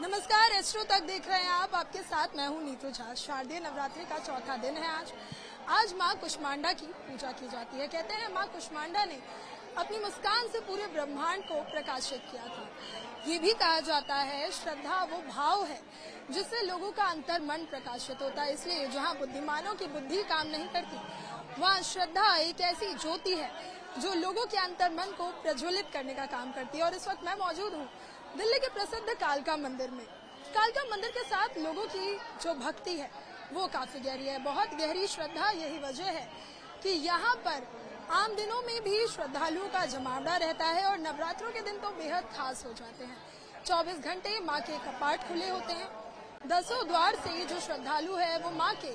नमस्कार, एस्ट्रो तक देख रहे हैं आप। आपके साथ मैं हूं नीतू झा। शारदीय नवरात्रि का चौथा दिन है आज मां कुष्मांडा की पूजा की जाती है। कहते हैं मां कुष्मांडा ने अपनी मुस्कान से पूरे ब्रह्मांड को प्रकाशित किया था। ये भी कहा जाता है श्रद्धा वो भाव है जिससे लोगों का अंतर मन प्रकाशित होता है। इसलिए जहाँ बुद्धिमानों की बुद्धि काम नहीं करती, वहाँ श्रद्धा एक ऐसी ज्योति है जो लोगों के अंतर मन को प्रज्वलित करने का काम करती है। और इस वक्त मैं मौजूद हूँ दिल्ली के प्रसिद्ध कालका मंदिर में। कालका मंदिर के साथ लोगों की जो भक्ति है वो काफी गहरी है, बहुत गहरी श्रद्धा। यही वजह है कि यहाँ पर आम दिनों में भी श्रद्धालुओं का जमावड़ा रहता है और नवरात्रों के दिन तो बेहद खास हो जाते हैं। 24 घंटे माँ के कपाट खुले होते हैं। दसों द्वार से जो श्रद्धालु है वो माँ के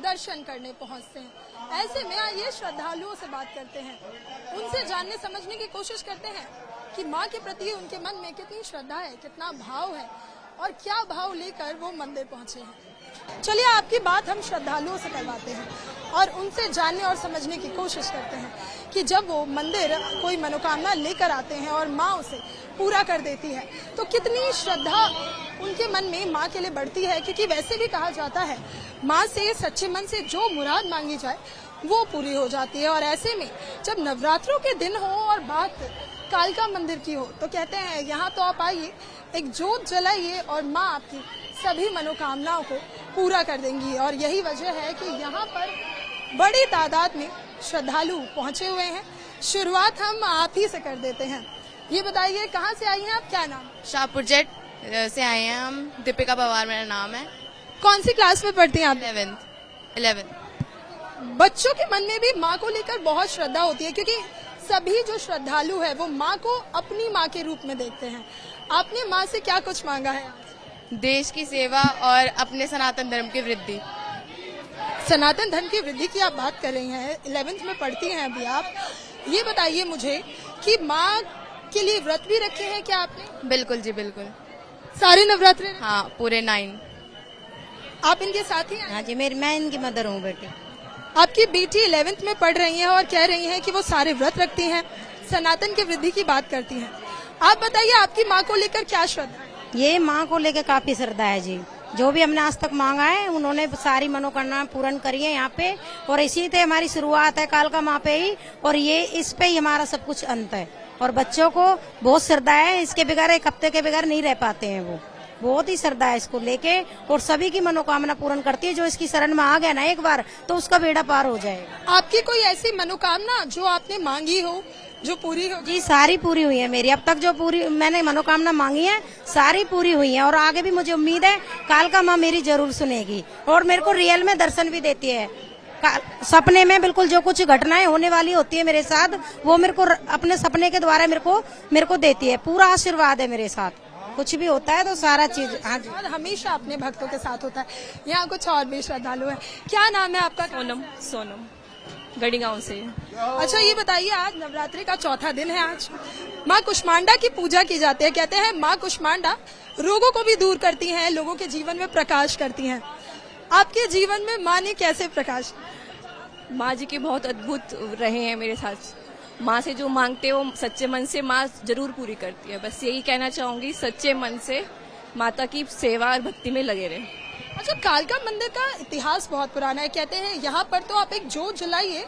दर्शन करने पहुंचते हैं। ऐसे में आइए श्रद्धालुओं से बात करते हैं, उनसे जानने समझने की कोशिश करते हैं कि माँ के प्रति उनके मन में कितनी श्रद्धा है, कितना भाव है और क्या भाव लेकर वो मंदिर पहुंचे हैं। चलिए आपकी बात हम श्रद्धालुओं से करवाते हैं और उनसे जानने और समझने की कोशिश करते हैं कि जब वो मंदिर कोई मनोकामना लेकर आते हैं और माँ उसे पूरा कर देती है तो कितनी श्रद्धा उनके मन में माँ के लिए बढ़ती है। क्योंकि वैसे भी कहा जाता है माँ से सच्चे मन से जो मुराद मांगी जाए वो पूरी हो जाती है। और ऐसे में जब नवरात्रों के दिन हो और बात कालका मंदिर की हो तो कहते हैं यहाँ तो आप आइए, एक जोत जलाइए और माँ आपकी सभी मनोकामनाओं को पूरा कर देंगी। और यही वजह है कि यहाँ पर बड़ी तादाद में श्रद्धालु पहुँचे हुए हैं। शुरुआत हम आप ही से कर देते हैं। ये बताइए कहाँ से आई हैं आप, क्या नाम? शाहपुर जेट से आए हैं हम। दीपिका पवार मेरा नाम है। कौन सी क्लास में पढ़ती हैं आप? 11th। बच्चों के मन में भी माँ को लेकर बहुत श्रद्धा होती है क्योंकि सभी जो श्रद्धालु है वो माँ को अपनी माँ के रूप में देखते हैं। आपने माँ से क्या कुछ मांगा है? देश की सेवा और अपने सनातन धर्म की वृद्धि। सनातन धर्म की वृद्धि की आप बात कर रही हैं, 11th में पढ़ती हैं अभी आप। ये बताइए मुझे कि माँ के लिए व्रत भी रखे हैं क्या आपने? बिल्कुल जी, बिल्कुल। सारे नवरात्रे? हाँ, पूरे 9। आप इनके साथ ही? हाँ जी, मैं इनकी मदर हूँ बेटी। आपकी बेटी 11th में पढ़ रही हैं और कह रही हैं कि वो सारे व्रत रखती हैं, सनातन की वृद्धि की बात करती हैं। आप बताइए आपकी माँ को लेकर क्या श्रद्धा है? ये माँ को लेकर काफी श्रद्धा है जी। जो भी हमने आज तक मांगा है उन्होंने सारी मनोकामना पूर्ण करी है यहाँ पे। और इसी से हमारी शुरुआत है कालका माँ पे ही, और ये इस पे ही हमारा सब कुछ अंत है। और बच्चों को बहुत श्रद्धा है, इसके बगैर एक हफ्ते के बगैर नहीं रह पाते हैं। वो बहुत ही श्रद्धा है इसको लेके और सभी की मनोकामना पूर्ण करती है। जो इसकी शरण में आ गया ना एक बार तो उसका बेड़ा पार हो जाएगा। आपकी कोई ऐसी मनोकामना जो आपने मांगी हो जो पूरी हो? जी, सारी पूरी हुई है मेरी। अब तक जो पूरी मैंने मनोकामना मांगी है सारी पूरी हुई है। और आगे भी मुझे उम्मीद है कालका माँ मेरी जरूर सुनेगी और मेरे को रियल में दर्शन भी देती है। सपने में बिल्कुल जो कुछ घटनाएं होने वाली होती है मेरे साथ वो मेरे को अपने सपने के द्वारा मेरे को देती है। पूरा आशीर्वाद है मेरे साथ। कुछ भी होता है तो सारा चीज। हाँ जी, हमेशा अपने भक्तों के साथ होता है। यहाँ कुछ और भी श्रद्धालु है। क्या नाम है आपका? सोनम गढ़ी गांव से। अच्छा, ये बताइए आज नवरात्रि का चौथा दिन है। आज माँ कुष्मांडा की पूजा की जाती है। कहते हैं माँ कुष्मांडा रोगों को भी दूर करती हैं, लोगों के जीवन में प्रकाश करती हैं। आपके जीवन में माँ ने कैसे प्रकाश? माँ जी के बहुत अद्भुत रहे हैं मेरे साथ। माँ से जो मांगते हो सच्चे मन से माँ जरूर पूरी करती है। बस यही कहना चाहूंगी, सच्चे मन से माता की सेवा और भक्ति में लगे रहे। अच्छा, कालका मंदिर का इतिहास बहुत पुराना है। कहते हैं यहाँ पर तो आप एक जोत जलाइए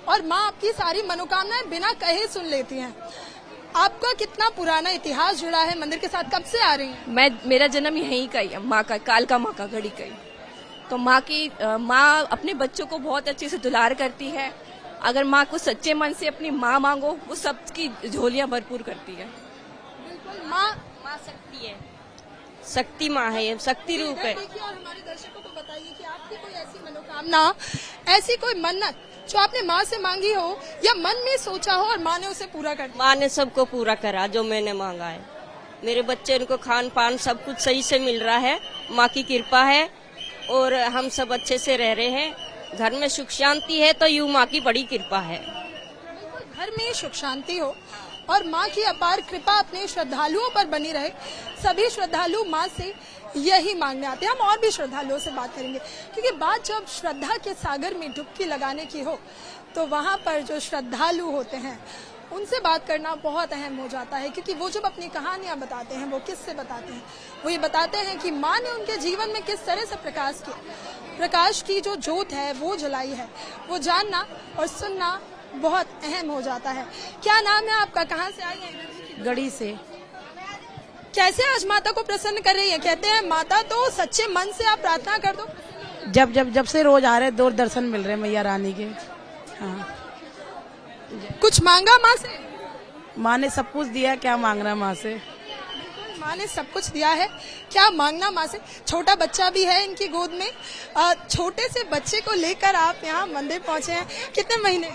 और माँ आपकी सारी मनोकामनाएं बिना कहे सुन लेती हैं। आपका कितना पुराना इतिहास जुड़ा है मंदिर के साथ? कब से आ रही है? मेरा जन्म यहीं का ही है, माँ का, कालका माँ का, गढ़ी का ही। तो माँ अपने बच्चों को बहुत अच्छे से दुलार करती है। अगर माँ को सच्चे मन से अपनी माँ मांगो वो सबकी झोलियाँ भरपूर करती है। बिल्कुल, माँ शक्ति है, शक्ति माँ है, ये शक्ति रूप है। और हमारे दर्शकों को बताइए कि आपकी कोई ऐसी मनोकामना, ऐसी कोई मन्नत जो आपने माँ से मांगी हो या मन में सोचा हो और माँ ने उसे पूरा कर दिया? माँ ने सबको पूरा करा जो मैंने मांगा है। मेरे बच्चे उनको खान पान सब कुछ सही से मिल रहा है, माँ की कृपा है और हम सब अच्छे से रह रहे हैं। घर में सुख शांति है तो यूं माँ की बड़ी कृपा है। घर में सुख शांति हो और माँ की अपार कृपा अपने श्रद्धालुओं पर बनी रहे। सभी श्रद्धालु माँ से यही मांगने आते हैं। हम और भी श्रद्धालुओं से बात करेंगे क्योंकि बात जब श्रद्धा के सागर में डुबकी लगाने की हो तो वहाँ पर जो श्रद्धालु होते हैं उनसे बात करना बहुत अहम हो जाता है, क्योंकि वो जब अपनी कहानियां बताते हैं वो किससे बताते हैं, वो ये बताते हैं कि माँ ने उनके जीवन में किस तरह से प्रकाश किया, प्रकाश की जो ज्योत है वो जलाई है, वो जानना और सुनना बहुत अहम हो जाता है। क्या नाम है आपका, कहाँ से आई हैं? गढ़ी से। कैसे आज माता को प्रसन्न कर रही है? कहते हैं माता तो सच्चे मन से आप प्रार्थना कर दो। जब से रोज आ रहे दूर दर्शन मिल रहे मैया रानी के। हाँ, कुछ मांगा माँ से? माँ ने सब कुछ दिया, क्या मांगना माँ से। माँ ने सब कुछ दिया है, क्या मांगना माँ से। छोटा बच्चा भी है इनकी गोद में। छोटे से बच्चे को लेकर आप यहाँ मंदिर पहुँचे हैं, कितने महीने?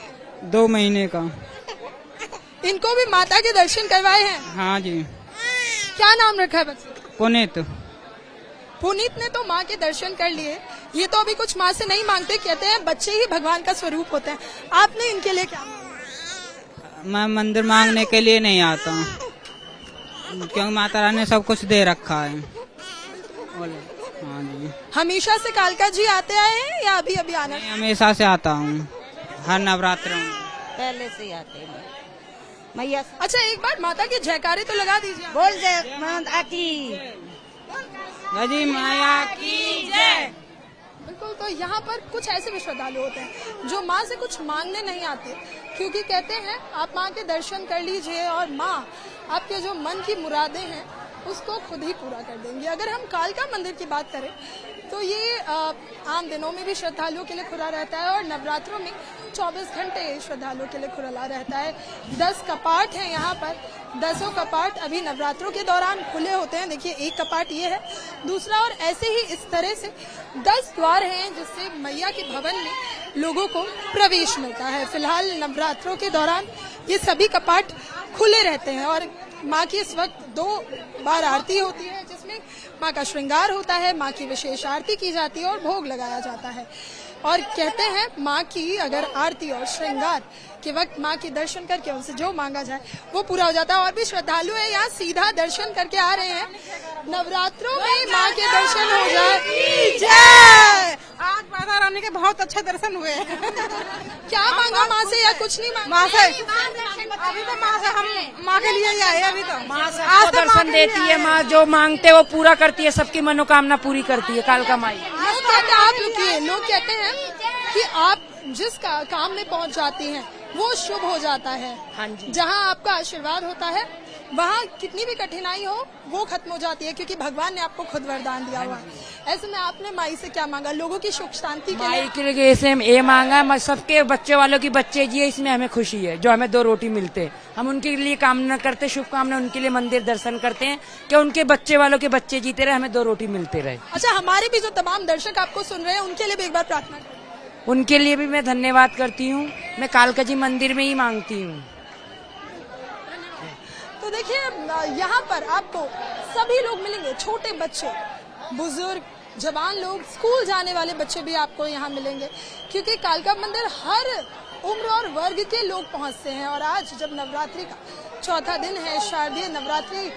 2 महीने का। इनको भी माता के दर्शन करवाए हैं? हाँ जी। क्या नाम रखा है बच्चे? पुनीत। पुनीत ने तो माँ के दर्शन कर लिए, ये तो अभी कुछ माँ से नहीं मांगते, कहते हैं बच्चे ही भगवान का स्वरूप होते हैं। आपने इनके लिए क्या? मैं मंदिर मांगने के लिए नहीं आता, क्योंकि माता रानी ने सब कुछ दे रखा है। हाँ जी। हमेशा से कालका जी आते आए हैं या अभी अभी आना? मैं हमेशा से आता हूँ, हर नवरात्र में। पहले से आते हैं मैया। अच्छा, एक बार माता के जयकारे तो लगा दीजिए। बोल जय माता की। जी माया की जय। बिल्कुल। तो यहाँ पर कुछ ऐसे भी श्रद्धालु होते हैं जो माँ से कुछ मांगने नहीं आते, क्योंकि कहते हैं आप माँ के दर्शन कर लीजिए और माँ आपके जो मन की मुरादें हैं उसको खुद ही पूरा कर देंगे। अगर हम कालका मंदिर की बात करें तो ये आम दिनों में भी श्रद्धालुओं के लिए खुला रहता है और नवरात्रों में 24 घंटे श्रद्धालुओं के लिए खुला रहता है। 10 कपाट हैं यहाँ पर, 10 कपाट अभी नवरात्रों के दौरान खुले होते हैं। देखिए, एक कपाट ये है, दूसरा और ऐसे ही इस तरह से 10 द्वार हैं जिससे मैया के भवन में लोगों को प्रवेश मिलता है। फिलहाल नवरात्रों के दौरान ये सभी कपाट खुले रहते हैं और माँ की इस वक्त 2 बार आरती होती है, जिसमें माँ का श्रृंगार होता है, माँ की विशेष आरती की जाती है और भोग लगाया जाता है। और कहते हैं माँ की अगर आरती और श्रृंगार के वक्त माँ के दर्शन करके उनसे जो मांगा जाए वो पूरा हो जाता है। और भी श्रद्धालु है यहाँ सीधा दर्शन करके आ रहे हैं, नवरात्रों में माँ के दर्शन हो जाए। जय। आज माता रानी के बहुत अच्छे दर्शन हुए। क्या मांगा माँ से या कुछ नहीं मांगा? माँ से अभी तो माँ से हम माँ के लिए ही आए। अभी तो माँ सबको दर्शन देती है, माँ जो मांगते वो पूरा करती है, सबकी मनोकामना पूरी करती है कालका माई। लोग कहते हैं, आप रुकिए, लोग कहते हैं कि आप जिस काम में पहुंच जाती हैं वो शुभ हो जाता है। हाँ जी। जहां आपका आशीर्वाद होता है वहां कितनी भी कठिनाई हो वो खत्म हो जाती है, क्योंकि भगवान ने आपको खुद वरदान दिया हुआ है। ऐसे में आपने माई से क्या मांगा? लोगों की सुख शांति के लिए। माई के लिए ऐसे ये मांगा, मैं सबके बच्चे वालों की बच्चे जिए, इसमें हमें खुशी है। जो हमें 2 रोटी मिलते, हम उनके लिए कामना करते, शुभकामना उनके लिए मंदिर दर्शन करते हैं कि उनके बच्चे वालों के बच्चे जीते रहे, हमें 2 रोटी मिलते रहे। अच्छा, हमारे भी जो तमाम दर्शक आपको सुन रहे हैं उनके लिए भी एक बार प्रार्थना करें। उनके लिए भी मैं धन्यवाद करती हूँ। मैं कालका जी मंदिर में ही मांगती हूँ। तो देखिए, यहाँ पर आपको सभी लोग मिलेंगे, छोटे बच्चे, बुजुर्ग, जवान लोग, स्कूल जाने वाले बच्चे भी आपको यहाँ मिलेंगे, क्योंकि कालका मंदिर हर उम्र और वर्ग के लोग पहुँचते हैं। और आज जब नवरात्रि का 4था दिन है, शारदीय नवरात्रि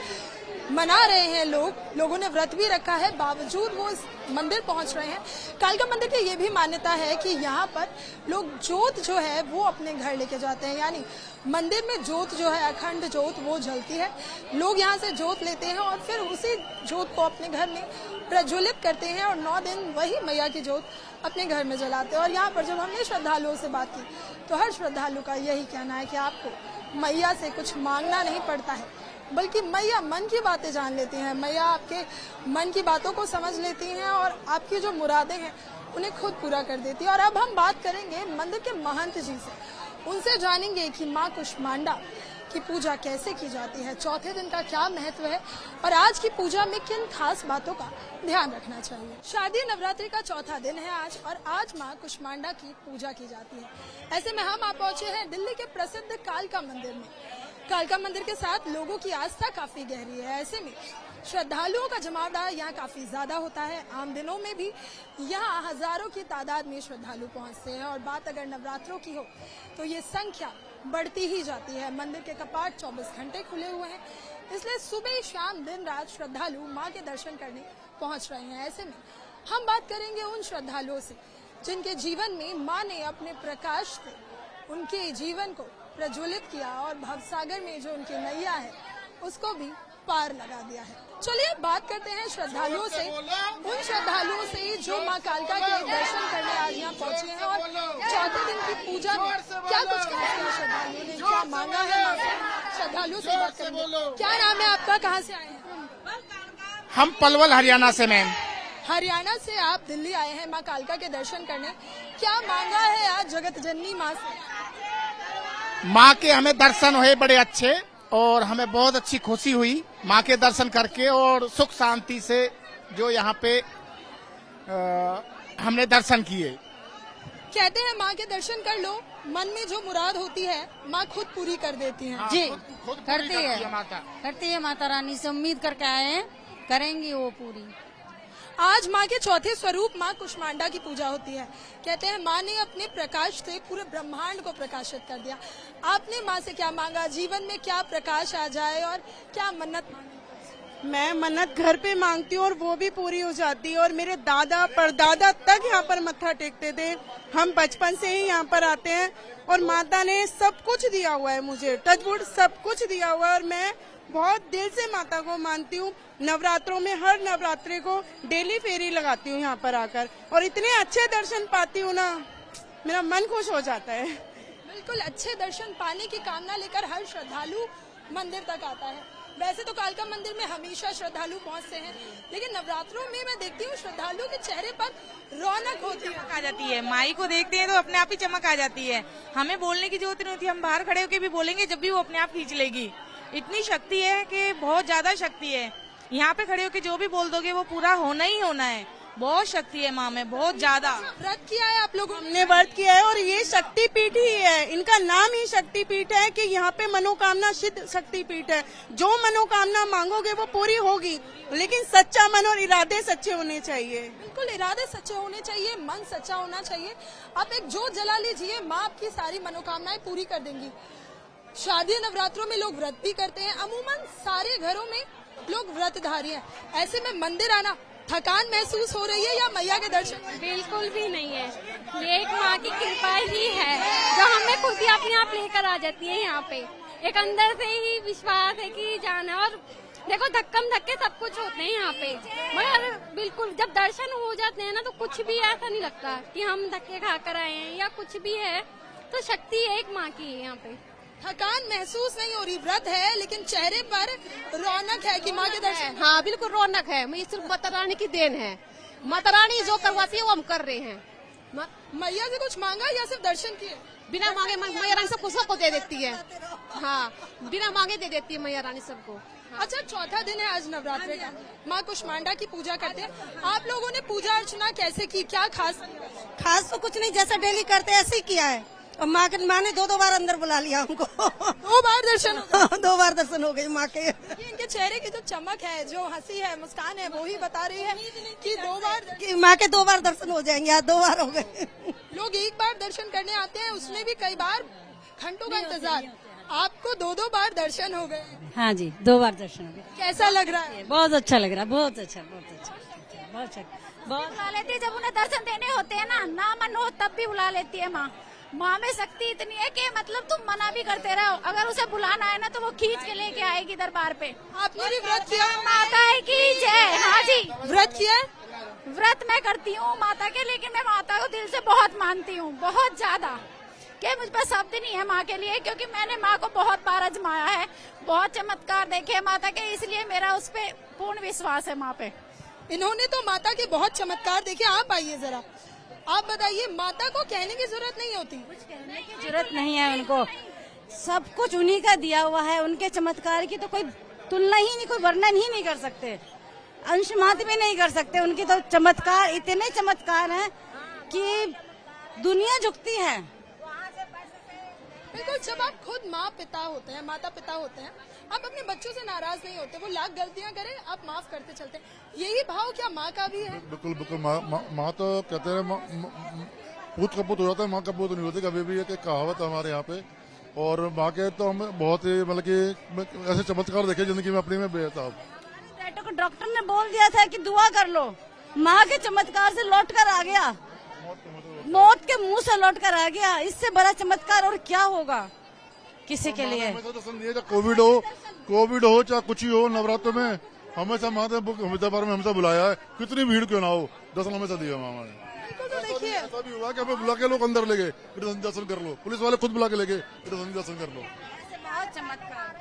मना रहे हैं लोगों ने व्रत भी रखा है, बावजूद वो इस मंदिर पहुंच रहे हैं। कालका मंदिर की ये भी मान्यता है कि यहाँ पर लोग जोत जो है वो अपने घर लेके जाते हैं, यानी मंदिर में जोत जो है, अखंड जोत, वो जलती है। लोग यहाँ से जोत लेते हैं और फिर उसी जोत को अपने घर में प्रज्वलित करते हैं और 9 दिन वही मैया की जोत अपने घर में जलाते हैं। और यहाँ पर जब हमने श्रद्धालुओं से बात की तो हर श्रद्धालु का यही कहना है कि आपको मैया से कुछ मांगना नहीं पड़ता है, बल्कि मैया मन की बातें जान लेती हैं। मैया आपके मन की बातों को समझ लेती हैं और आपकी जो मुरादें हैं उन्हें खुद पूरा कर देती है। और अब हम बात करेंगे मंदिर के महंत जी से, उनसे जानेंगे कि माँ कुष्मांडा की पूजा कैसे की जाती है, 4थे दिन का क्या महत्व है और आज की पूजा में किन खास बातों का ध्यान रखना चाहिए। शारदीय नवरात्रि का 4था दिन है आज और आज माँ कुष्मांडा की पूजा की जाती है। ऐसे में हम पहुंचे हैं दिल्ली के प्रसिद्ध कालका मंदिर में। कालका मंदिर के साथ लोगों की आस्था काफी गहरी है, ऐसे में श्रद्धालुओं का जमावड़ा यहाँ काफी ज्यादा होता है। आम दिनों में भी यहाँ हजारों की तादाद में श्रद्धालु पहुँचते हैं और बात अगर नवरात्रों की हो तो ये संख्या बढ़ती ही जाती है। मंदिर के कपाट 24 घंटे खुले हुए हैं, इसलिए सुबह शाम दिन रात श्रद्धालु माँ के दर्शन करने पहुँच रहे हैं। ऐसे में हम बात करेंगे उन श्रद्धालुओं से जिनके जीवन में माँ ने अपने प्रकाश से उनके जीवन को प्रज्वलित किया और भवसागर में जो उनकी नैया है उसको भी पार लगा दिया है। चलिए अब बात करते हैं श्रद्धालुओं से, उन श्रद्धालुओं से जो मां कालका के दर्शन करने आज यहाँ पहुंचे हैं और चौथे दिन की पूजा में क्या कुछ खास किया श्रद्धालुओं ने, क्या मांगा है मां से। श्रद्धालुओं से बात करेंगे। क्या नाम है आपका, कहाँ से आए हैं? हम पलवल हरियाणा से मैम। हरियाणा से आप दिल्ली आए हैं मां कालका के दर्शन करने, क्या मांगा है आज जगत जननी मां से? माँ के हमें दर्शन हुए बड़े अच्छे और हमें बहुत अच्छी खुशी हुई माँ के दर्शन करके और सुख शांति से जो यहाँ पे हमने दर्शन किए। कहते हैं माँ के दर्शन कर लो, मन में जो मुराद होती है माँ खुद पूरी कर देती हैं। जी खुद पूरी करती है माता। करती है माता रानी से, उम्मीद करके आए हैं, करेंगी वो पूरी। आज माँ के चौथे स्वरूप माँ कुष्मांडा की पूजा होती है। कहते हैं माँ ने अपने प्रकाश से पूरे ब्रह्मांड को प्रकाशित कर दिया। आपने माँ से क्या मांगा, जीवन में क्या प्रकाश आ जाए और क्या मन्नत मांगी? मैं मन्नत घर पे मांगती हूँ और वो भी पूरी हो जाती है। और मेरे दादा परदादा तक यहाँ पर मत्था टेकते थे। हम बचपन से ही यहाँ पर आते हैं और माता ने सब कुछ दिया हुआ है मुझे, टचवुड सब कुछ दिया हुआ है। और मैं बहुत दिल से माता को मानती हूँ। नवरात्रों में हर नवरात्रे को डेली फेरी लगाती हूँ यहाँ पर आकर और इतने अच्छे दर्शन पाती हूँ ना, मेरा मन खुश हो जाता है। बिल्कुल, अच्छे दर्शन पाने की कामना लेकर हर श्रद्धालु मंदिर तक आता है। वैसे तो कालका मंदिर में हमेशा श्रद्धालु पहुंचते हैं, लेकिन नवरात्रों में मैं देखती हूँ श्रद्धालुओं के चेहरे पर रौनक होती है, आ जाती है। माई को देखते हैं तो अपने आप ही चमक आ जाती है। हमें बोलने की जरूरत नहीं होती, हम बाहर खड़े होकर भी बोलेंगे जब भी वो अपने आप खींच लेगी। इतनी शक्ति है कि बहुत ज्यादा शक्ति है। यहाँ पे खड़े होकर जो भी बोल दोगे वो पूरा होना ही होना है। बहुत शक्ति है माँ में, बहुत ज्यादा। व्रत किया है आप लोगों हमने व्रत किया है और ये शक्तिपीठ ही है, इनका नाम ही शक्तिपीठ है कि यहाँ पे मनोकामना सिद्ध शक्तिपीठ है। जो मनोकामना मांगोगे वो पूरी होगी, लेकिन सच्चा मन और इरादे सच्चे होने चाहिए। बिल्कुल, इरादे सच्चे होने चाहिए, मन सच्चा होना चाहिए। आप एक जोत जला लीजिए, माँ आपकी सारी मनोकामनाएं पूरी कर देंगी। शादी नवरात्रों में लोग व्रत भी करते हैं, अमूमन सारे घरों में लोग व्रतधारी हैं। ऐसे में मंदिर आना थकान महसूस हो रही है या मैया के दर्शन? बिल्कुल भी नहीं है, ये एक माँ की कृपा ही है जो हमें खुद ही अपने आप लेकर आ जाती है। यहाँ पे एक अंदर से ही विश्वास है कि जाना, और देखो धक्कम धक्के सब कुछ होते हैं यहाँ पे, मगर बिल्कुल जब दर्शन हो जाते हैं ना तो कुछ भी ऐसा नहीं लगता कि हम धक्के खाकर आए हैं या कुछ भी है। तो शक्ति एक माँ की है यहाँ पे। थकान महसूस नहीं हो रही, व्रत है लेकिन चेहरे पर रौनक है कि माँ के दर्शन। हाँ बिल्कुल रौनक है, मैं सिर्फ माता रानी की देन है। माता रानी जो करवाती है वो हम कर रहे हैं। मैया से कुछ मांगा या सिर्फ दर्शन किए? बिना मांगे मैया रानी सबको दे देती है। हाँ, बिना मांगे दे देती है मैया रानी सबको। हाँ। अच्छा, चौथा दिन है आज नवरात्रे का, माँ कुष्मांडा की पूजा करते हैं। आप लोगों ने पूजा अर्चना कैसे की, क्या खास? खास तो कुछ नहीं, जैसा डेली करते ऐसे ही किया है। और माँ ने दो बार अंदर बुला लिया हमको। 2 बार दर्शन? 2 बार दर्शन हो गई माँ के। इनके चेहरे की जो चमक है, जो हंसी है, मुस्कान है, वो ही बता रही है कि 2 बार माँ के 2 बार दर्शन हो जाएंगे। आज 2 बार हो गए। लोग एक बार दर्शन करने आते हैं, उसमें भी कई बार घंटों का इंतजार। आपको 2 बार दर्शन हो गए? हाँ जी, 2 बार दर्शन हो गए। कैसा लग रहा है? बहुत अच्छा लग रहा है, बहुत अच्छा, बहुत अच्छा, बहुत अच्छा। बुला लेती है जब उन्हें दर्शन देने होते हैं ना मन हो तब भी बुला लेती है माँ। माँ में शक्ति इतनी है कि मतलब तुम मना भी करते रहो, अगर उसे बुलाना है ना तो वो खींच के लेके आएगी दरबार पे। आपने भी व्रत किया? माता की जय। हाँ जी, व्रत किया? व्रत मैं करती हूँ माता के, लेकिन मैं माता को दिल से बहुत मानती हूँ, बहुत ज्यादा, कि मुझ पर शब्द नहीं है माँ के लिए, क्योंकि मैंने माँ को बहुत बार आजमाया है, बहुत चमत्कार देखे हैं माता के, इसलिए मेरा उस पे पूर्ण विश्वास है माँ पे। इन्होंने तो माता के बहुत चमत्कार देखे। आप आइए जरा, आप बताइए। माता को कहने की जरूरत नहीं होती? कुछ कहने की जरूरत नहीं है उनको, सब कुछ उन्हीं का दिया हुआ है। उनके चमत्कार की तो कोई तुलना ही नहीं, कोई वर्णन ही नहीं कर सकते, अंश मात्र भी नहीं कर सकते। उनकी तो चमत्कार, इतने चमत्कार हैं कि दुनिया झुकती है। बिल्कुल, जब आप खुद माँ पिता होते हैं, माता पिता होते हैं, आप अपने बच्चों से नाराज नहीं होते। वो लाख गलतियां करें, आप माफ करते चलते हैं। यही भाव क्या माँ का भी है? बिल्कुल बिल्कुल। माँ तो कहते हैं पूत कपूत हो जाता है, माँ कपूत नहीं होती कभी भी। एक कहावत है हमारे यहाँ पे। और माँ के तो हम बहुत ही मतलब कि ऐसे चमत्कार देखे जिंदगी में अपनी में बेहतर। डॉक्टर ने बोल दिया था कि दुआ कर लो, माँ के चमत्कार से लौट कर आ गया, मौत के मुंह से लौट कर आ गया। इससे बड़ा चमत्कार और क्या होगा? किसी के लिए हमेशा दर्शन दिए, चाहे कोविड हो चाहे कुछ ही हो, नवरात्र में हमेशा माता हमेशा में हमेशा बुलाया है, कितनी भीड़ क्यों ना हो, दर्शन हमेशा दिया मामा ने। तो देखिए ऐसा भी हुआ कि हमें बुला के लोग अंदर ले गए, दर्शन कर लो, पुलिस वाले खुद बुला के ले गए, दर्शन कर लो। बहुत चमत्कार।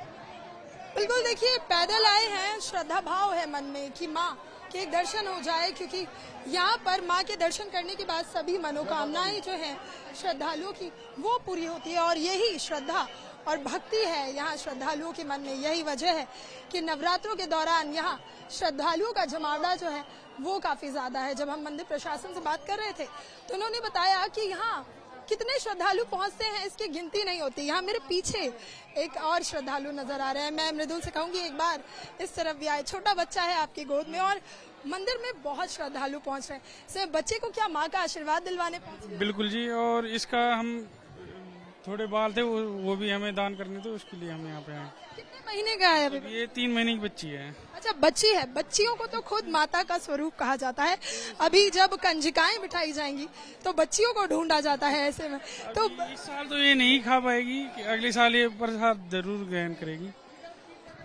बिल्कुल, देखिए पैदल आए हैं, श्रद्धा भाव है मन में कि माँ के एक दर्शन हो जाए, क्योंकि यहाँ पर माँ के दर्शन करने के बाद सभी मनोकामनाएं जो हैं श्रद्धालुओं की वो पूरी होती है। और यही श्रद्धा और भक्ति है यहाँ श्रद्धालुओं के मन में। यही वजह है कि नवरात्रों के दौरान यहाँ श्रद्धालुओं का जमावड़ा जो है वो काफी ज्यादा है। जब हम मंदिर प्रशासन से बात कर रहे थे तो उन्होंने बताया कि यहाँ कितने श्रद्धालु पहुंचते हैं इसकी गिनती नहीं होती। यहाँ मेरे पीछे एक और श्रद्धालु नजर आ रहे हैं। मैं मृदुल से कहूंगी एक बार इस तरफ भी आए। छोटा बच्चा है आपकी गोद में और मंदिर में बहुत श्रद्धालु पहुंच रहे हैं। सिर्फ बच्चे को क्या माँ का आशीर्वाद दिलवाने पहुंचे? बिल्कुल जी, और इसका हम थोड़े बाल थे वो भी हमें दान करने थे, उसके लिए हम यहाँ पे आए। कितने महीने का है अभी? ये 3 महीने की बच्ची है। अच्छा, बच्ची है। बच्चियों को तो खुद माता का स्वरूप कहा जाता है। अभी जब कंजिकाएं बिठाई जाएंगी तो बच्चियों को ढूंढा जाता है ऐसे में। तो इस साल तो ये नहीं खा पाएगी, अगले साल ये प्रसाद जरूर ग्रहण करेगी।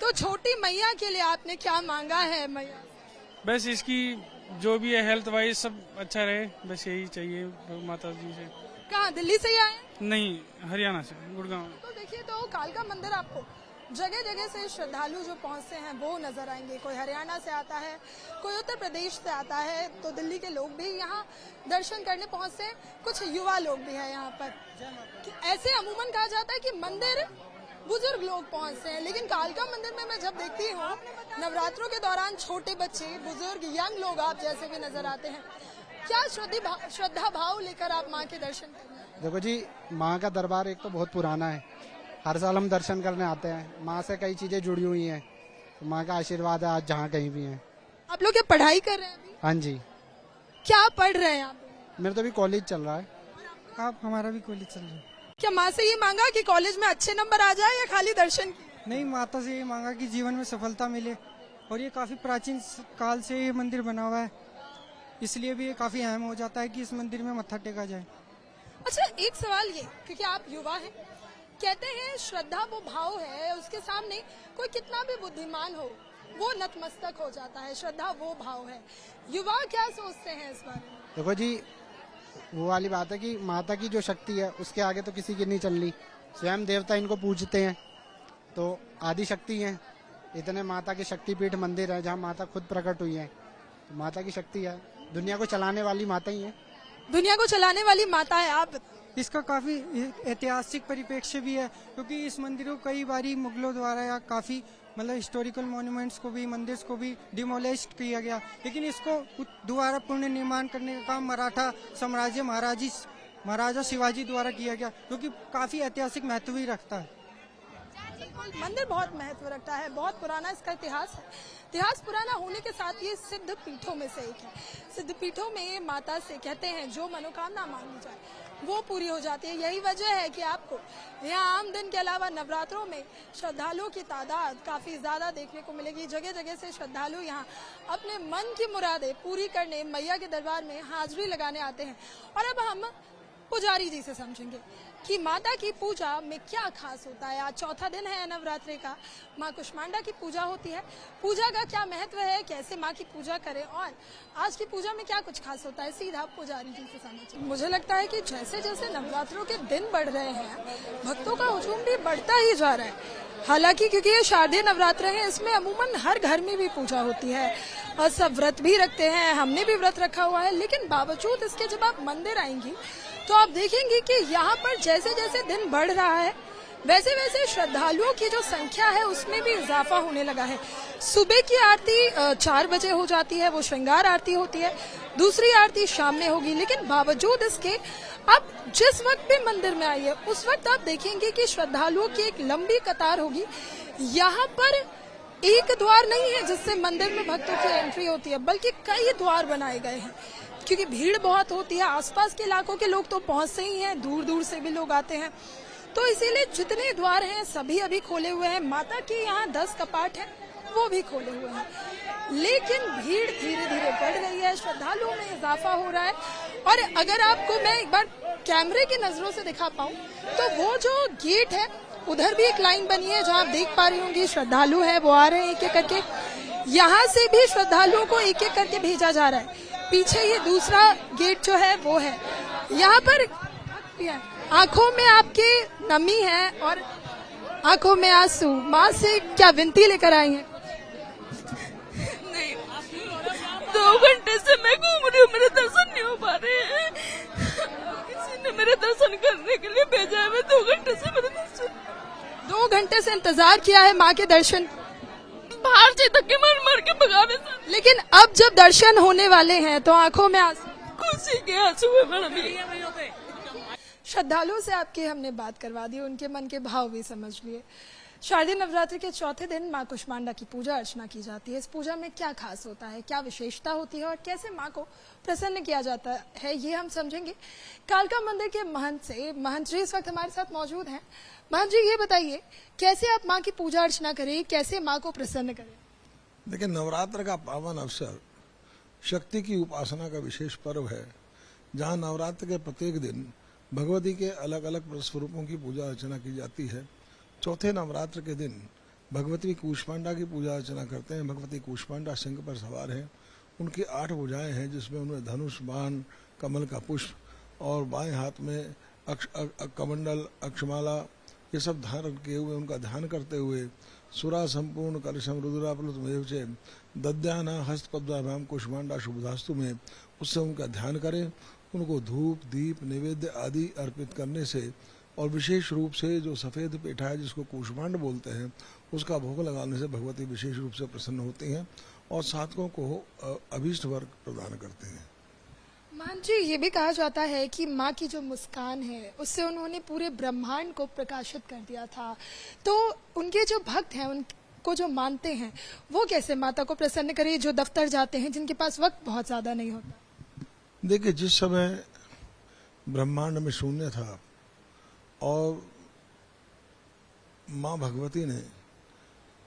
तो छोटी मैया के लिए आपने क्या मांगा है? मैया बस इसकी जो भी है हेल्थ वाइज सब अच्छा रहे, बस यही चाहिए माता जी से। कहाँ, दिल्ली से ही आए? नहीं, हरियाणा से, गुड़गांव। तो देखिए, तो कालका मंदिर आपको जगह जगह से श्रद्धालु जो पहुंचते हैं वो नजर आएंगे। कोई हरियाणा से आता है, कोई उत्तर प्रदेश से आता है, तो दिल्ली के लोग भी यहाँ दर्शन करने पहुंचते हैं। कुछ युवा लोग भी हैं यहाँ पर। ऐसे अमूमन कहा जाता है कि मंदिर बुजुर्ग लोग पहुंचते हैं, लेकिन कालका मंदिर में मैं जब देखती हूँ नवरात्रों के दौरान छोटे बच्चे, बुजुर्ग, यंग लोग आप जैसे भी नजर आते हैं। क्या श्रद्धा भाव लेकर आप माँ के दर्शन करते हैं? देखो जी, माँ का दरबार एक तो बहुत पुराना है, हर साल हम दर्शन करने आते हैं। माँ से कई चीजें जुड़ी हुई हैं, तो माँ का आशीर्वाद है आज जहाँ कहीं भी है। आप लोग क्या पढ़ाई कर रहे हैं अभी? हाँ जी। क्या पढ़ रहे हैं आप? मेरा तो अभी कॉलेज चल रहा है। आप हमारा भी कॉलेज चल रहा है। क्या माँ से ये मांगा कि कॉलेज में अच्छे नंबर आ जाए या खाली दर्शन की? नहीं, माता से ये मांगा कि जीवन में सफलता मिले। और ये काफी प्राचीन काल से ये मंदिर बना हुआ है, इसलिए भी ये काफी अहम हो जाता है कि इस मंदिर में मत्था टेका जाए। अच्छा, एक सवाल ये, क्योंकि आप युवा हैं, कहते हैं श्रद्धा वो भाव है उसके सामने कोई कितना भी बुद्धिमान हो वो नतमस्तक हो जाता है। श्रद्धा वो भाव है। युवा क्या सोचते हैं इस बारे में? देखो जी, वो वाली बात है कि माता की जो शक्ति है उसके आगे तो किसी की नहीं चल रही। स्वयं देवता इनको पूजते हैं, तो आदि शक्ति है। इतने माता के शक्तिपीठ मंदिर है जहाँ माता खुद प्रकट हुई है, तो माता की शक्ति है। दुनिया को चलाने वाली माता ही है। दुनिया को चलाने वाली माता है। आप इसका काफी ऐतिहासिक परिप्रेक्ष्य भी है, क्योंकि इस मंदिर को कई बारी मुगलों द्वारा या काफी मतलब हिस्टोरिकल मॉन्यूमेंट्स को भी, मंदिर को भी डिमोलिश किया गया, लेकिन इसको दोबारा पुनर्निर्माण करने का काम मराठा साम्राज्य महाराजा शिवाजी द्वारा किया गया, जो कि काफी ऐतिहासिक महत्व भी रखता है। मंदिर बहुत महत्व रखता है, बहुत पुराना इसका इतिहास है। इतिहास पुराना होने के साथ ये सिद्ध पीठों में से एक है। सिद्ध पीठों में माता से कहते हैं जो मनोकामना मांगी जाए वो पूरी हो जाती है। यही वजह है कि आपको यहाँ आम दिन के अलावा नवरात्रों में श्रद्धालुओं की तादाद काफी ज्यादा देखने को मिलेगी। जगह जगह से श्रद्धालु यहाँ अपने मन की मुरादें पूरी करने मैया के दरबार में हाजिरी लगाने आते हैं। और अब हम पुजारी जी से समझेंगे कि माता की पूजा में क्या खास होता है। आज चौथा दिन है नवरात्रि का, माँ कुष्मांडा की पूजा होती है। पूजा का क्या महत्व है, कैसे माँ की पूजा करें और आज की पूजा में क्या कुछ खास होता है, सीधा पुजारी जी से समझें। मुझे लगता है कि जैसे जैसे नवरात्रों के दिन बढ़ रहे हैं भक्तों का हुजूम भी बढ़ता ही जा रहा है। हालांकि क्योंकि ये शारदीय नवरात्र है, इसमें अमूमन हर घर में भी पूजा होती है और सब व्रत भी रखते हैं। हमने भी व्रत रखा हुआ है, लेकिन बावजूद इसके जब आप मंदिर आएंगी तो आप देखेंगे कि यहाँ पर जैसे जैसे दिन बढ़ रहा है वैसे वैसे श्रद्धालुओं की जो संख्या है उसमें भी इजाफा होने लगा है। सुबह की आरती 4 बजे हो जाती है, वो श्रृंगार आरती होती है। दूसरी आरती शाम में होगी, लेकिन बावजूद इसके आप जिस वक्त भी मंदिर में आइए उस वक्त आप देखेंगे कि श्रद्धालुओं की एक लंबी कतार होगी। यहाँ पर एक द्वार नहीं है जिससे मंदिर में भक्तों की एंट्री होती है, बल्कि कई द्वार बनाए गए हैं क्योंकि भीड़ बहुत होती है। आसपास के इलाकों के लोग तो पहुंचते ही हैं, दूर दूर से भी लोग आते हैं, तो इसीलिए जितने द्वार हैं सभी अभी खोले हुए हैं। माता के यहाँ 10 कपाट हैं, वो भी खोले हुए हैं, लेकिन भीड़ धीरे धीरे बढ़ रही है, श्रद्धालुओं में इजाफा हो रहा है। और अगर आपको मैं एक बार कैमरे की नजरों से दिखा पाऊं तो वो जो गेट है उधर भी एक लाइन बनी है जहां आप देख पा रही होंगी श्रद्धालु है वो आ रहे हैं एक एक करके। यहाँ से भी श्रद्धालुओं को एक एक करके भेजा जा रहा है। पीछे ये दूसरा गेट जो है वो है। यहाँ पर आंखों में आपके नमी है और आंखों में आंसू। माँ से क्या विनती लेकर आई हैं? 2 घंटे से मैं घूम रही हूँ, मेरे दर्शन नहीं हो पा रहे हैं। किसी ने मेरे दर्शन करने के लिए भेजा है। मैं 2 घंटे से मेरे दर्शन 2 घंटे से इंतजार किया है माँ के दर्शन, बाहर से धक्के मार मार के भगाने से। लेकिन अब जब दर्शन होने वाले हैं तो आंखों में आंसू, खुशी के आंसू है मैडम। श्रद्धालुओं से आपके हमने बात करवा दी, उनके मन के भाव भी समझ लिए। शारदीय नवरात्रि के चौथे दिन माँ कुष्मांडा की पूजा अर्चना की जाती है। इस पूजा में क्या खास होता है, क्या विशेषता होती है और कैसे माँ को प्रसन्न किया जाता है, ये हम समझेंगे। कालका मंदिर के महंत जी इस वक्त हमारे साथ मौजूद हैं। महंत जी ये बताइए, कैसे आप माँ की पूजा अर्चना करें, कैसे माँ को प्रसन्न करें? देखिए, नवरात्र का पावन अवसर शक्ति की उपासना का विशेष पर्व है, जहाँ नवरात्र के प्रत्येक दिन भगवती के अलग अलग स्वरूपों की पूजा अर्चना की जाती है। चौथे नवरात्र के दिन भगवती कूष्मांडा की पूजा अर्चना करते हैं। भगवती कूष्मांडा सिंह पर सवार हैं, उनकी 8 भुजाएं हैं, जिसमें उन्हें धनुष, बाण, कमल का पुष्प और बाएं हाथ में कमंडल, अक्षमाला ये सब धारण किए हुए उनका ध्यान करते हुए सुरा संपूर्ण कलशम रुद्राप्लुत मेवचे दद्याना हस्तपद्माभ्याम कुष्मांडा शुभधास्तु में उससे उनका ध्यान करें। उनको धूप, दीप, नैवेद्य आदि अर्पित करने से और विशेष रूप से जो सफ़ेद पेठा है जिसको कूष्मांड बोलते हैं उसका भोग लगाने से भगवती विशेष रूप से प्रसन्न होती हैं और साधकों को अभीष्ट वर प्रदान करते हैं। मान जी, ये भी कहा जाता है कि माँ की जो मुस्कान है उससे उन्होंने पूरे ब्रह्मांड को प्रकाशित कर दिया था। तो उनके जो भक्त हैं, उनको जो मानते हैं, वो कैसे माता को प्रसन्न करें, जो दफ्तर जाते हैं, जिनके पास वक्त बहुत ज्यादा नहीं होता? देखिए, जिस समय ब्रह्मांड में शून्य था और माँ भगवती ने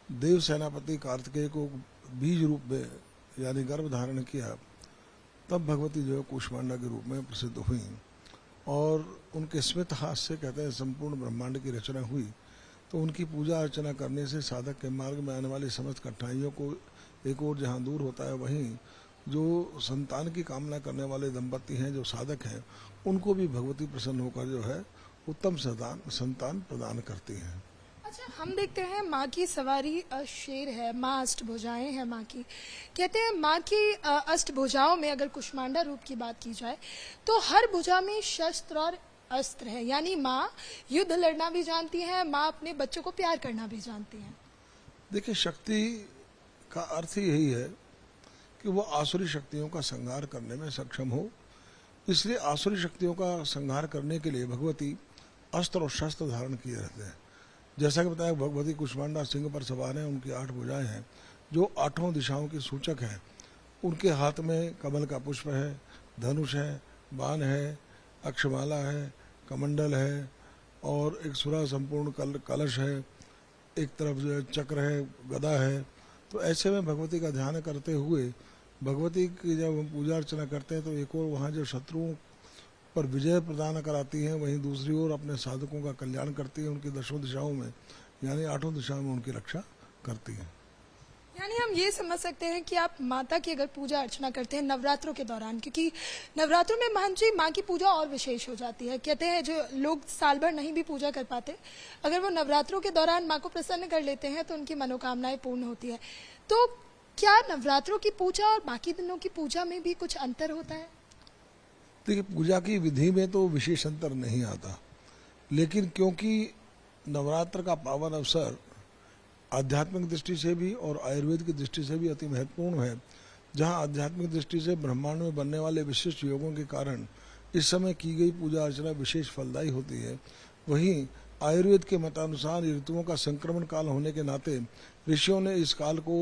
देव सेनापति कार्तिकेय को बीज रूप में यानी गर्भ धारण किया, तब भगवती जो है कूष्मांडा के रूप में प्रसिद्ध हुई और उनके स्मित हाथ से कहते हैं संपूर्ण ब्रह्मांड की रचना हुई। तो उनकी पूजा अर्चना करने से साधक के मार्ग में आने वाली समस्त कठिनाइयों को एक और जहाँ दूर होता है, वहीं जो संतान की कामना करने वाले दंपति हैं, जो साधक हैं, उनको भी भगवती प्रसन्न होकर जो है उत्तम संतान प्रदान करती हैं। अच्छा, हम देखते हैं माँ की सवारी शेर है, माँ अष्टभुजाएं हैं माँ की। कहते हैं माँ की अष्टभुजाओं में अगर कुष्मांडा रूप की बात की जाए तो हर भुजा में शस्त्र और अस्त्र है, यानी माँ युद्ध लड़ना भी जानती है, माँ अपने बच्चों को प्यार करना भी जानती है। देखिए, शक्ति का अर्थ यही है कि वो आसुरी शक्तियों का संहार करने में सक्षम हो। इसलिए आसुरी शक्तियों का संहार करने के लिए भगवती अस्त्र और शस्त्र धारण किए रहते हैं। जैसा कि बताया, भगवती कुष्मांडा सिंह पर सवार हैं, उनकी 8 भुजाएं हैं जो 8 दिशाओं की सूचक है। उनके हाथ में कमल का पुष्प है, धनुष है, बाण है, अक्षमाला है, कमंडल है और एक सुरा संपूर्ण कलश है, एक तरफ जो है चक्र है, गदा है। तो ऐसे में भगवती का ध्यान करते हुए भगवती की जब हम पूजा अर्चना करते हैं तो एक और वहाँ जो शत्रुओं पर विजय प्रदान कराती हैं, वहीं दूसरी ओर अपने साधकों का कल्याण करती है, उनकी 10 दिशाओं में यानी 8 दिशाओं में उनकी रक्षा करती है। यानी हम ये समझ सकते हैं कि आप माता की अगर पूजा अर्चना करते हैं नवरात्रों के दौरान, क्योंकि नवरात्रों में महंत जी माँ की पूजा और विशेष हो जाती है। कहते हैं जो लोग साल भर नहीं भी पूजा कर पाते, अगर वो नवरात्रों के दौरान माँ को प्रसन्न कर लेते हैं तो उनकी मनोकामनाएं पूर्ण होती है। तो क्या नवरात्रों की पूजा और बाकी दिनों की पूजा में भी कुछ अंतर होता है? देखिए, पूजा की विधि में तो विशेष अंतर नहीं आता, लेकिन क्योंकि नवरात्र का पावन अवसर आध्यात्मिक दृष्टि से भी और आयुर्वेद की दृष्टि से भी अति महत्वपूर्ण है, जहां आध्यात्मिक दृष्टि से ब्रह्मांड में बनने वाले विशिष्ट योगों के कारण इस समय की गई पूजा अर्चना विशेष फलदायी होती है, वहीं आयुर्वेद के मतानुसार ऋतुओं का संक्रमण काल होने के नाते ऋषियों ने इस काल को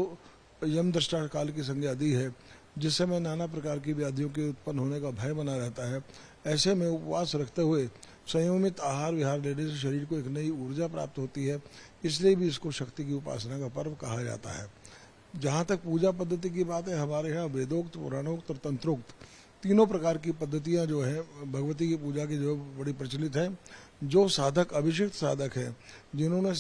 यम दृष्टा काल की संज्ञा दी है, जिस समय नाना प्रकार की व्याधियों के उत्पन्न होने का भय बना रहता है। ऐसे में उपवास रखते हुए संयमित आहार विहार लेने से शरीर को एक नई ऊर्जा प्राप्त होती है, इसलिए भी इसको शक्ति की उपासना का पर्व कहा जाता है। जहाँ तक पूजा पद्धति की बात है, हमारे यहाँ वेदोक्त, पुराणोक्त और तंत्रोक्त तीनों प्रकार की पद्धतियाँ जो है भगवती की पूजा की जो बड़ी प्रचलित है। जो साधक अभिषिक्त साधक है, जिन्होंने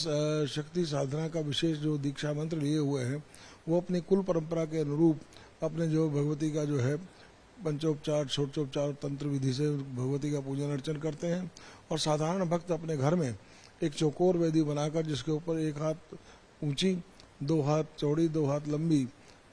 शक्ति साधना का विशेष जो दीक्षा मंत्र लिए हुए हैं, वो अपनी कुल परंपरा के अनुरूप अपने जो भगवती का जो है पंचोपचार षोडशोपचार तंत्र विधि से भगवती का पूजन अर्चन करते हैं। और साधारण भक्त अपने घर में एक चौकोर वेदी बनाकर, जिसके ऊपर 1 हाथ ऊंची, 2 हाथ चौड़ी, 2 हाथ लंबी,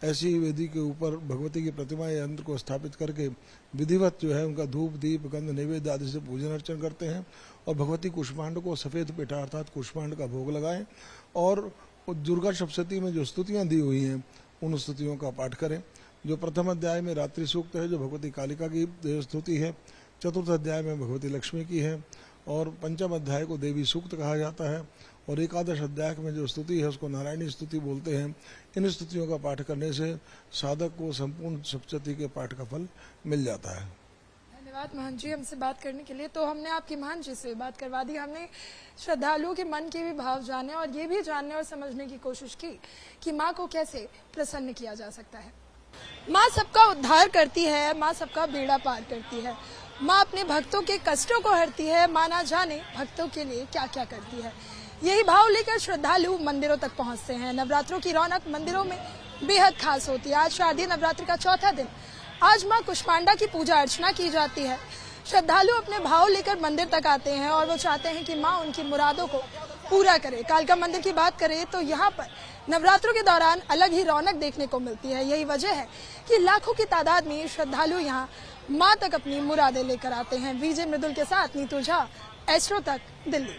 ऐसी वेदी के ऊपर भगवती की प्रतिमा या यंत्र को स्थापित करके विधिवत जो है उनका धूप दीप गंध नैवेद्य आदि से पूजन अर्चन करते हैं। और भगवती कुष्मांड को सफेद पेठा अर्थात कुष्मांड का भोग लगाएं और दुर्गा सप्तशती में जो स्तुतियां दी हुई हैं उन स्तुतियों का पाठ करें। जो प्रथम अध्याय में रात्रि सूक्त है, जो भगवती कालिका की स्तुति है, चतुर्थ अध्याय में भगवती लक्ष्मी की है, और पंचम अध्याय को देवी सूक्त कहा जाता है, और एकादश अध्याय में जो स्तुति है उसको नारायणी स्तुति बोलते हैं। इन स्तुतियों का पाठ करने से साधक को संपूर्ण सप्तशती के पाठ का फल मिल जाता है। धन्यवाद महंत जी हमसे बात करने के लिए। तो हमने आपकी महंत जी से बात करवा दी, हमने श्रद्धालुओं के मन के भी भाव जाने और ये भी जानने और समझने की कोशिश की कि माँ को कैसे प्रसन्न किया जा सकता है। माँ सबका उद्धार करती है, माँ सबका बेड़ा पार करती है, माँ अपने भक्तों के कष्टों को हरती है, माँ ना जाने भक्तों के लिए क्या क्या करती है। यही भाव लेकर श्रद्धालु मंदिरों तक पहुँचते हैं। नवरात्रों की रौनक मंदिरों में बेहद खास होती है। आज शारदीय नवरात्रि का चौथा दिन, आज माँ कुष्मांडा की पूजा अर्चना की जाती है। श्रद्धालु अपने भाव लेकर मंदिर तक आते हैं और वो चाहते हैं कि माँ उनकी मुरादों को पूरा करे। कालका मंदिर की बात करें तो यहाँ पर नवरात्रों के दौरान अलग ही रौनक देखने को मिलती है। यही वजह है कि लाखों की तादाद में श्रद्धालु यहाँ माँ तक अपनी मुरादें लेकर आते हैं। विजय मृदुल के साथ नीतू झा, एस्ट्रो तक, दिल्ली।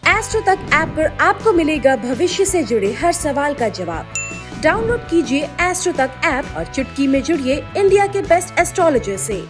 एस्ट्रो तक ऐप पर आपको मिलेगा भविष्य से जुड़े हर सवाल का जवाब। डाउनलोड कीजिए एस्ट्रो तक ऐप और चुटकी में जुड़िए इंडिया के बेस्ट एस्ट्रोलॉजर से।